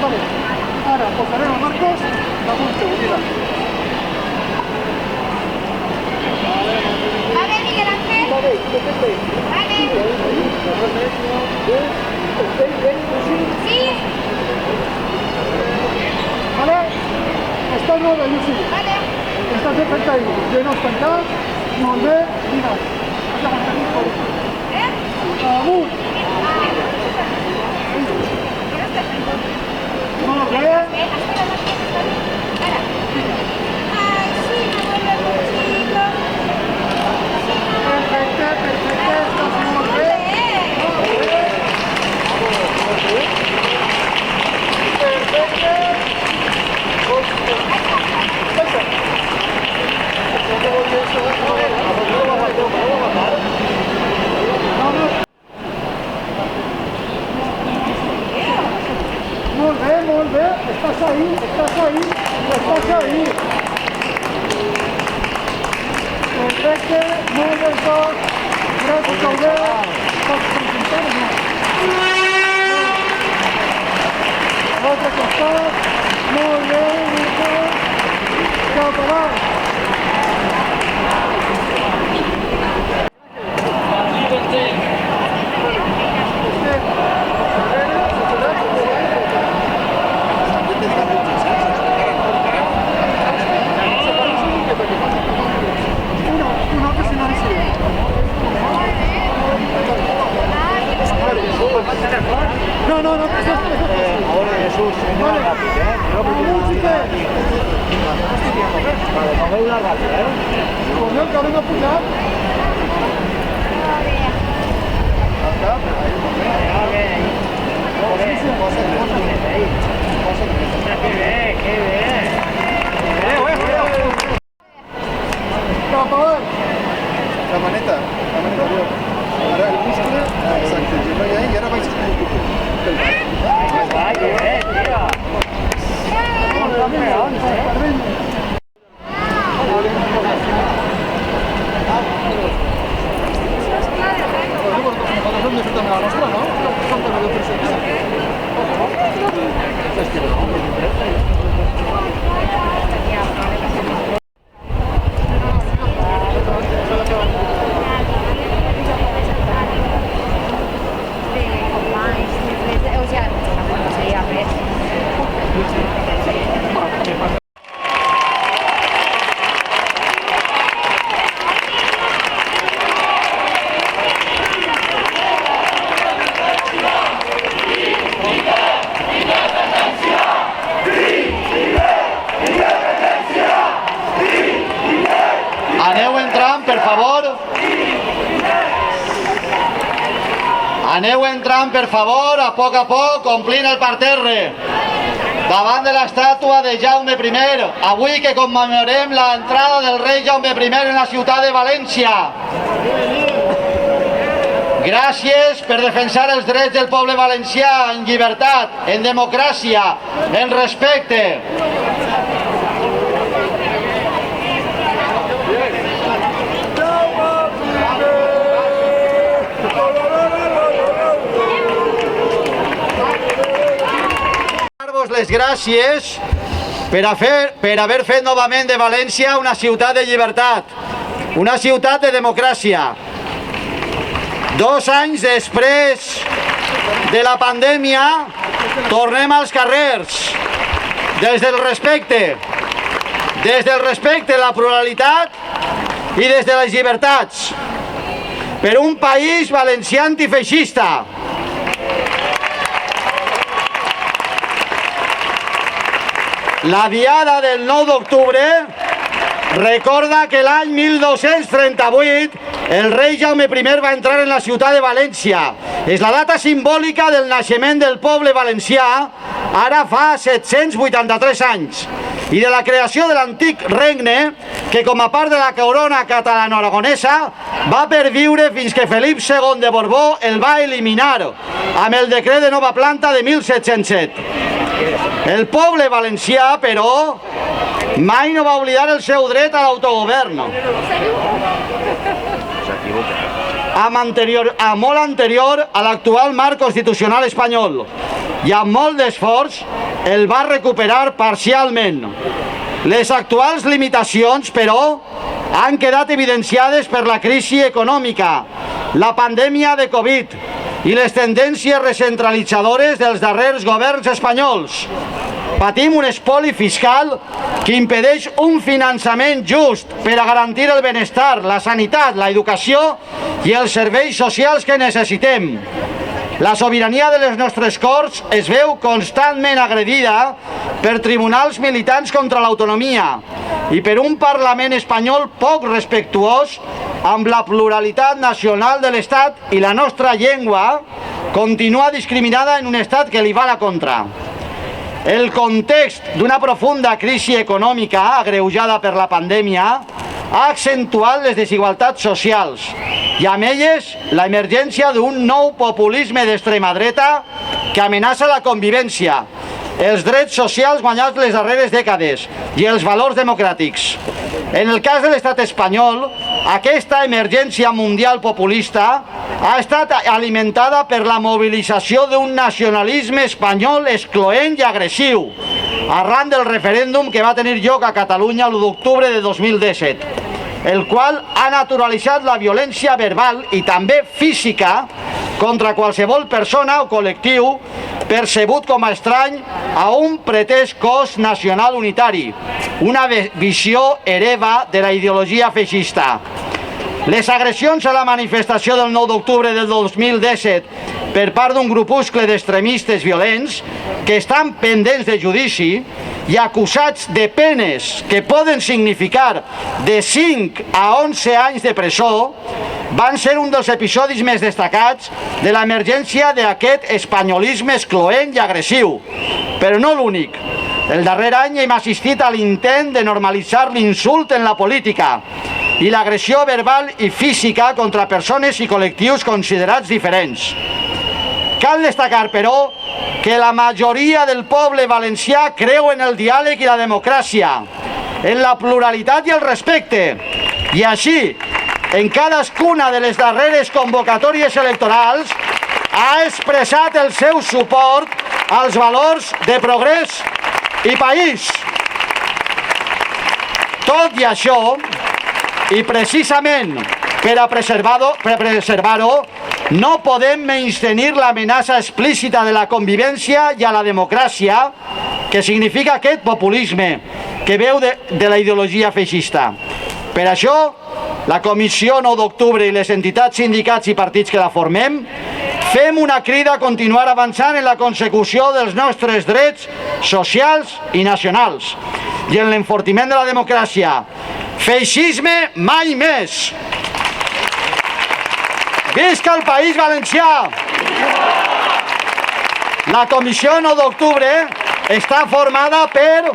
Vale, ara posarem a Marcos damunt teu, mira. Vale, Miguel Ángel. Vale. Sí. Vale? Està en ordre, Lluci. Vale. Estàs perfecte ahí. Genos tancats, molt bé, mira. Has de mantenir el cor. Amunt. Molt bé. Ay, sí, me vuelve muchito. Perfecte, estàs molt bé. Molt bé, estàs ahí. Perfecte, molt bé tot. Gràcies, Claudia. Pots presentar o no? L'altre costat, molt bé. Cap avall. No. Ahora Jesús, no rápido, Vale, mover una rápida, Con el cabello apuntado. La maneta, ahora el músculo, exacto, lleva ahí y ahora vais a hacer un poco. Aneu entrant, per favor, a poc, omplint el parterre. Davant de l'estàtua de Jaume I, avui que commemorem l'entrada del rei Jaume I en la ciutat de València. Gràcies per defensar els drets del poble valencià en llibertat, en democràcia, en respecte. Les gràcies per haver fet novament de València una ciutat de llibertat, una ciutat de democràcia. 2 anys després de la pandèmia tornem als carrers des del respecte, la pluralitat i des de les llibertats per un país valencià antifeixista. La diada del 9 d'octubre recorda que l'any 1238 el rei Jaume I va entrar en la ciutat de València. És la data simbòlica del naixement del poble valencià, ara fa 783 anys, i de la creació de l'antic regne, que com a part de la corona catalano-aragonesa va perviure fins que Felip II de Borbó el va eliminar amb el decret de nova planta de 1707. El poble valencià, però, mai no va oblidar el seu dret a l'autogovern. S'equivoca. molt anterior a l'actual marc constitucional espanyol i amb molt d'esforç el va recuperar parcialment. Les actuals limitacions, però, han quedat evidenciades per la crisi econòmica, la pandèmia de Covid i les tendències recentralitzadores dels darrers governs espanyols. Patim un espoli fiscal que impedeix un finançament just per a garantir el benestar, la sanitat, l'educació i els serveis socials que necessitem. La sobirania de les nostres Corts es veu constantment agredida per tribunals militants contra l'autonomia i per un Parlament espanyol poc respectuós amb la pluralitat nacional de l'Estat, i la nostra llengua continua discriminada en un Estat que li va a la contra. El context d'una profunda crisi econòmica agreujada per la pandèmia ha accentuat les desigualtats socials i amb elles la emergència d'un nou populisme d'extrema dreta que amenaça la convivència, els drets socials guanyats les darreres dècades i els valors democràtics. En el cas de l'estat espanyol, aquesta emergència mundial populista ha estat alimentada per la mobilització d'un nacionalisme espanyol excloent i agressiu, arran del referèndum que va tenir lloc a Catalunya l'1 d'octubre de 2017, el qual ha naturalitzat la violència verbal i també física contra qualsevol persona o col·lectiu percebut com a estrany a un pretès cos nacional unitari, una visió hereva de la ideologia feixista. Les agressions a la manifestació del 9 d'octubre del 2017 per part d'un grupuscle d'extremistes violents que estan pendents de judici i acusats de penes que poden significar de 5 a 11 anys de presó van ser un dels episodis més destacats de l'emergència d'aquest espanyolisme excloent i agressiu, però no l'únic. El darrer any hem assistit a l'intent de normalitzar l'insult en la política i l'agressió verbal i física contra persones i col·lectius considerats diferents. Cal destacar, però, que la majoria del poble valencià creu en el diàleg i la democràcia, en la pluralitat i el respecte, i així, en cadascuna de les darreres convocatòries electorals, ha expressat el seu suport als valors de progrés i país. Tot i això, i precisament per a preservar-ho, no podem menystenir l'amenaça explícita de la convivència i a la democràcia que significa aquest populisme que veu de la ideologia feixista. Per això, la Comissió 9 d'Octubre i les entitats, sindicats i partits que la formem fem una crida a continuar avançant en la consecució dels nostres drets socials i nacionals i en l'enfortiment de la democràcia. Feixisme mai més! Visca el País Valencià! La Comissió 9 d'Octubre està formada per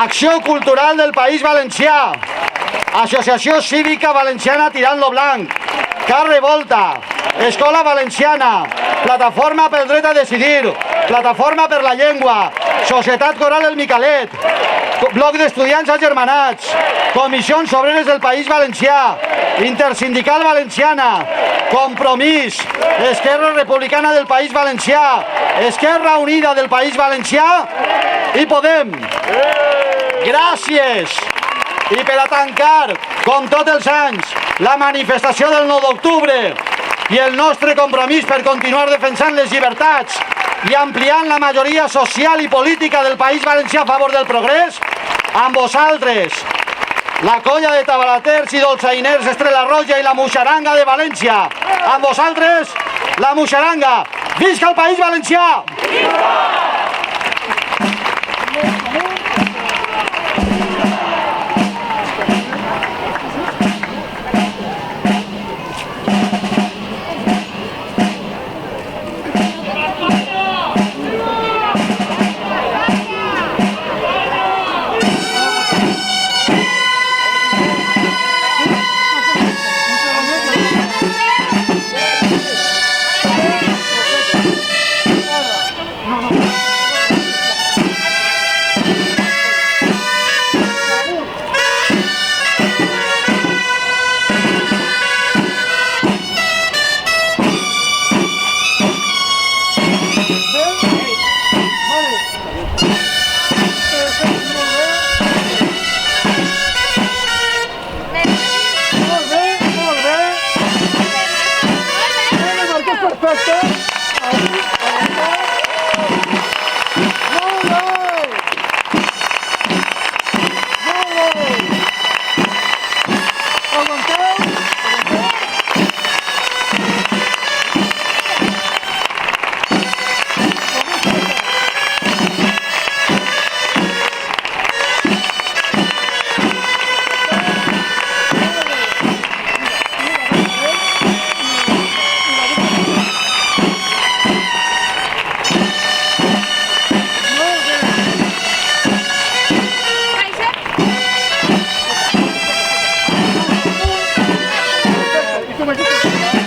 Acció Cultural del País Valencià, Associació Cívica Valenciana Tirant lo Blanc, Car Revolta, Escola Valenciana, Plataforma pel Dret a Decidir, Plataforma per la Llengua, Societat Coral El Micalet, Bloc d'Estudiants Agermanats, Comissions Obreres del País Valencià, Intersindical Valenciana, Compromís, Esquerra Republicana del País Valencià, Esquerra Unida del País Valencià i Podem. Gràcies! I per a tancar, com tots els anys, la manifestació del 9 d'octubre i el nostre compromís per continuar defensant les llibertats i ampliant la majoria social i política del País Valencià a favor del progrés, amb vosaltres, la colla de tabalaters i dolçainers Estrella Roja i la Muixaranga de València. Amb vosaltres, la Muixaranga. Visca el País Valencià! No. com aquí.